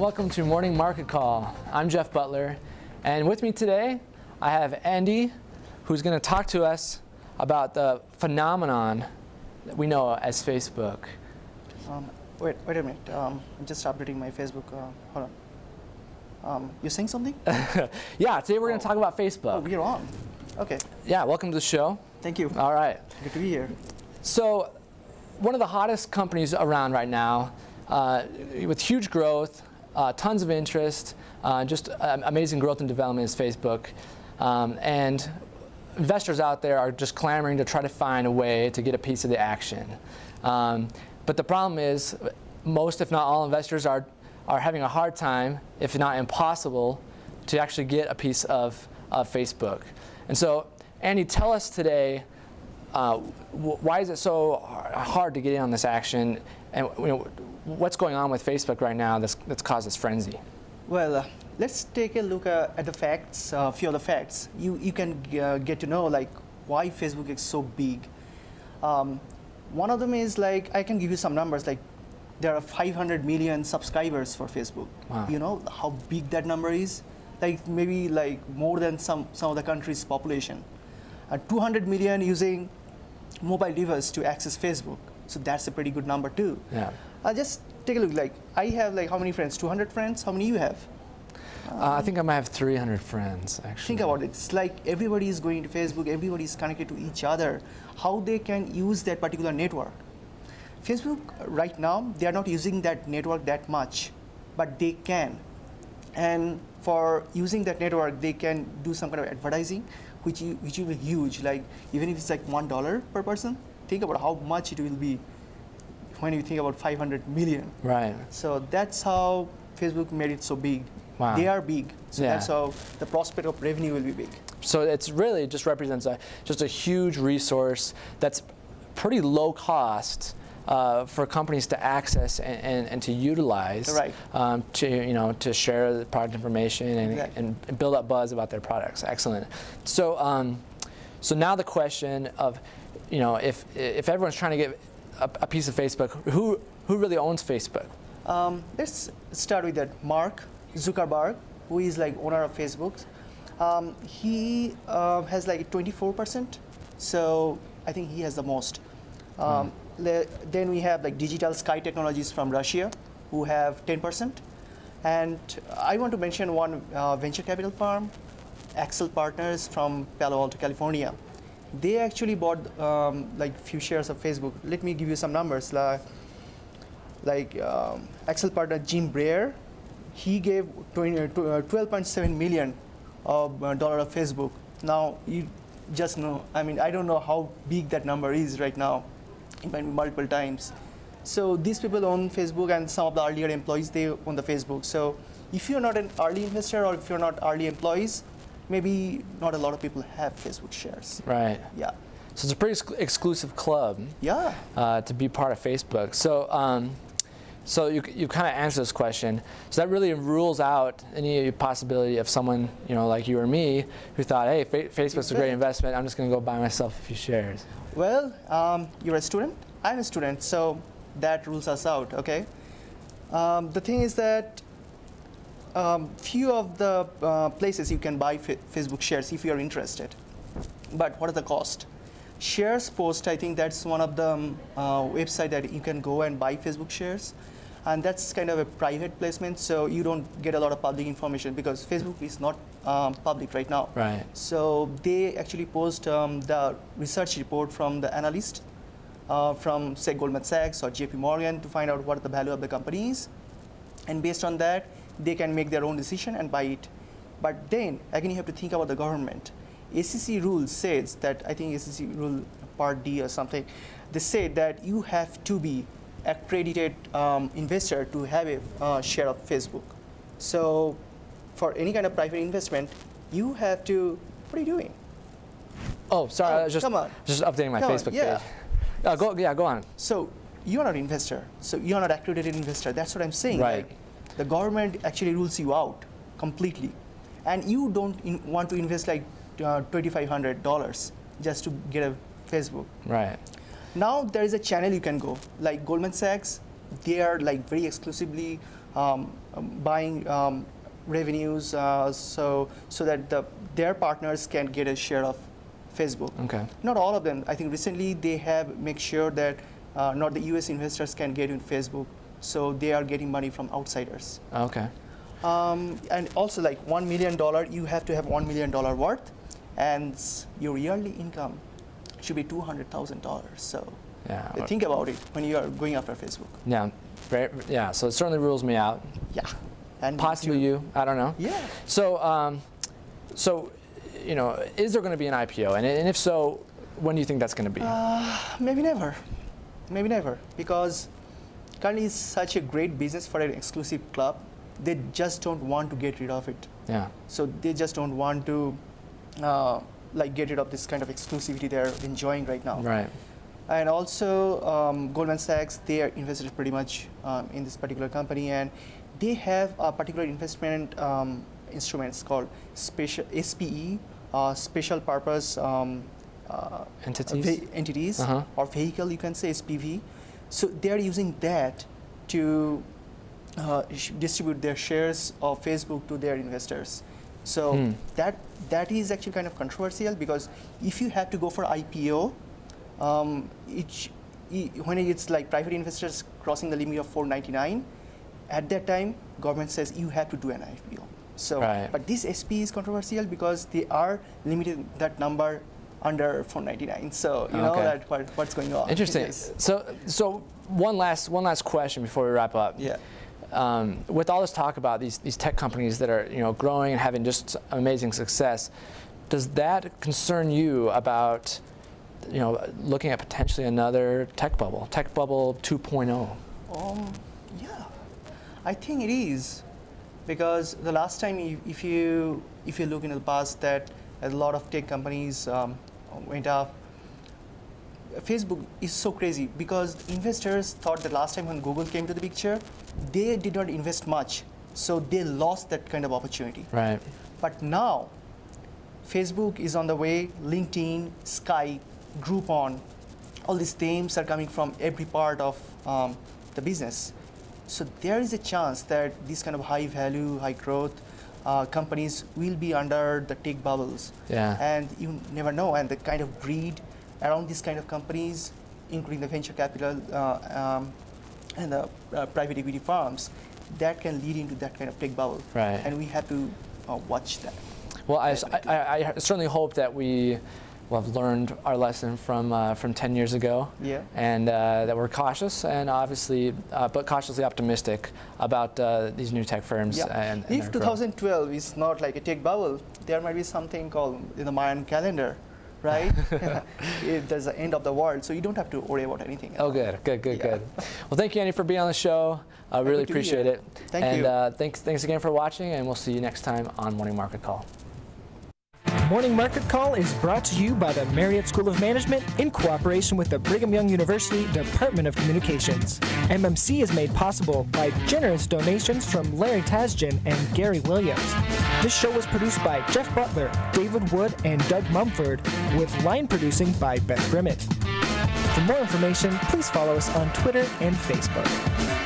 welcome to Morning Market Call. I'm Jeff Butler, and with me today I have Andy, who's going to talk to us about the phenomenon that we know as Facebook. Wait a minute. I'm just updating my Facebook. Hold on. You're saying something? Yeah, today we're going to talk about Facebook. Oh, we're on. Okay. Yeah, welcome to the show. Thank you. All right. Good to be here. So, one of the hottest companies around right now, with huge growth, tons of interest, just amazing growth and development is Facebook. And investors out there are just clamoring to try to find a way to get a piece of the action. But the problem is, most, if not all, investors are having a hard time, if not impossible, to actually get a piece of Facebook. And so, Andy, tell us today, why is it so hard to get in on this action, and what's going on with Facebook right now that's caused this frenzy? Well, let's take a look at the facts. A few of the facts. You can get to know like why Facebook is so big. One of them is like I can give you some numbers. Like there are 500 million subscribers for Facebook. Wow. You know how big that number is? Like maybe like more than some of the country's population. 200 million using mobile device to access Facebook. So that's a pretty good number too. Yeah. Just take a look. Like I have like how many friends? 200 friends. How many you have? I think I might have 300 friends, actually. Think about it. It's like everybody is going to Facebook. Everybody is connected to each other. How they can use that particular network? Facebook right now they are not using that network that much, but they can. And for using that network, they can do some kind of advertising, which will be huge. Like even if it's like $1 per person, think about how much it will be when you think about 500 million. Right. So that's how Facebook made it so big. Wow. They are big. So Yeah. that's how the prospect of revenue will be big. So it's really just represents just a huge resource that's pretty low cost for companies to access and to utilize, Right. To share the product information Exactly. and build up buzz about their products. Excellent. So so now the question of, if everyone's trying to get a piece of Facebook, who really owns Facebook? Let's start with that Mark Zuckerberg, who is like owner of Facebook. He has like 24%. So I think he has the most. Then we have like Digital Sky Technologies from Russia, who have 10%. And I want to mention one venture capital firm, Axel Partners from Palo Alto, California. They actually bought like few shares of Facebook. Let me give you some numbers. Like Axel partner Jim Breyer, he gave 12.7 million of Facebook. Now you just know. I mean, I don't know how big that number is right now. It might be multiple times. So these people own Facebook, and some of the earlier employees they own the Facebook. So if you're not an early investor or if you're not early employees, maybe not a lot of people have Facebook shares. Right. Yeah. So it's a pretty exclusive club. Yeah. To be part of Facebook. So you kind of answered this question. So that really rules out any possibility of someone, like you or me, who thought, hey, Facebook's a great investment. I'm just going to go buy myself a few shares. Well, you're a student. I'm a student, so that rules us out. Okay. The thing is that few of the places you can buy Facebook shares if you are interested. But what is the cost? Shares Post, I think that's one of the website that you can go and buy Facebook shares. And that's kind of a private placement, so you don't get a lot of public information because Facebook is not public right now. Right. So they actually post the research report from the analyst from, say, Goldman Sachs or JP Morgan to find out what the value of the company is. And based on that, they can make their own decision and buy it. But then, again, you have to think about the government. SEC rule says that, I think SEC rule Part D or something, they say that you have to be accredited investor to have a share of Facebook. So for any kind of private investment, you have to, what are you doing? Oh, sorry, I was just updating my Facebook page. Go on. So you're not an investor. So you're not accredited investor. That's what I'm saying. Right. Like, the government actually rules you out completely. And you don't want to invest like $2,500 just to get a Facebook. Right. Now there is a channel you can go, like Goldman Sachs. they are like very exclusively buying revenues, so that their partners can get a share of Facebook. Okay. Not all of them. I think recently they have make sure that not the U.S. investors can get in Facebook, so they are getting money from outsiders. Okay. And also, like $1 million, you have to have $1 million worth, and your yearly income should be $200,000. So Yeah. think about it when you are going after Facebook. Yeah. Yeah. So it certainly rules me out. Yeah. And Possibly you. I don't know. Yeah. So, is there going to be an IPO? And if so, when do you think that's going to be? Maybe never. Maybe never. Because currently it's such a great business for an exclusive club. They just don't want to get rid of it. Yeah. So they just don't want to get rid of this kind of exclusivity they're enjoying right now. Right. And also Goldman Sachs, they are invested pretty much in this particular company, and they have a particular investment instruments called SPE, special purpose entities Uh-huh. or vehicle, you can say SPV. So they are using that to distribute their shares of Facebook to their investors. So that is actually kind of controversial, because if you have to go for IPO, when it's like private investors crossing the limit of 499, at that time government says you have to do an IPO. So, Right. but this SP is controversial because they are limiting that number under 499. So you know Okay. that what's going on. Interesting. Yes. So one last question before we wrap up. Yeah. With all this talk about these tech companies that are growing and having just amazing success, does that concern you about looking at potentially another tech bubble 2.0? Yeah, I think it is, because the last time, if you look in the past, that a lot of tech companies went up. Facebook is so crazy because investors thought that last time when Google came to the picture, they did not invest much, so they lost that kind of opportunity. Right. But now, Facebook is on the way. LinkedIn, Skype, Groupon, all these names are coming from every part of the business. So there is a chance that these kind of high value, high growth companies will be under the tech bubbles. Yeah. And you never know. And the kind of greed around these kind of companies, including the venture capital and the private equity firms, that can lead into that kind of tech bubble. Right. And we have to watch that. Well, I certainly hope that we will have learned our lesson from 10 years ago. Yeah. And that we're cautious and obviously, but cautiously optimistic about these new tech firms. Yeah. And If their growth. 2012 is not like a tech bubble, there might be something called in the Mayan calendar, right? There's the end of the world, so you don't have to worry about anything. Oh, good. Well, thank you, Andy, for being on the show. I really Good to be appreciate here. it. Thank you. And thanks again for watching, and we'll see you next time on Morning Market Call. Morning Market Call is brought to you by the Marriott School of Management in cooperation with the Brigham Young University Department of Communications. MMC is made possible by generous donations from Larry Tasjan and Gary Williams. This show was produced by Jeff Butler, David Wood, and Doug Mumford, with line producing by Beth Grimmett. For more information, please follow us on Twitter and Facebook.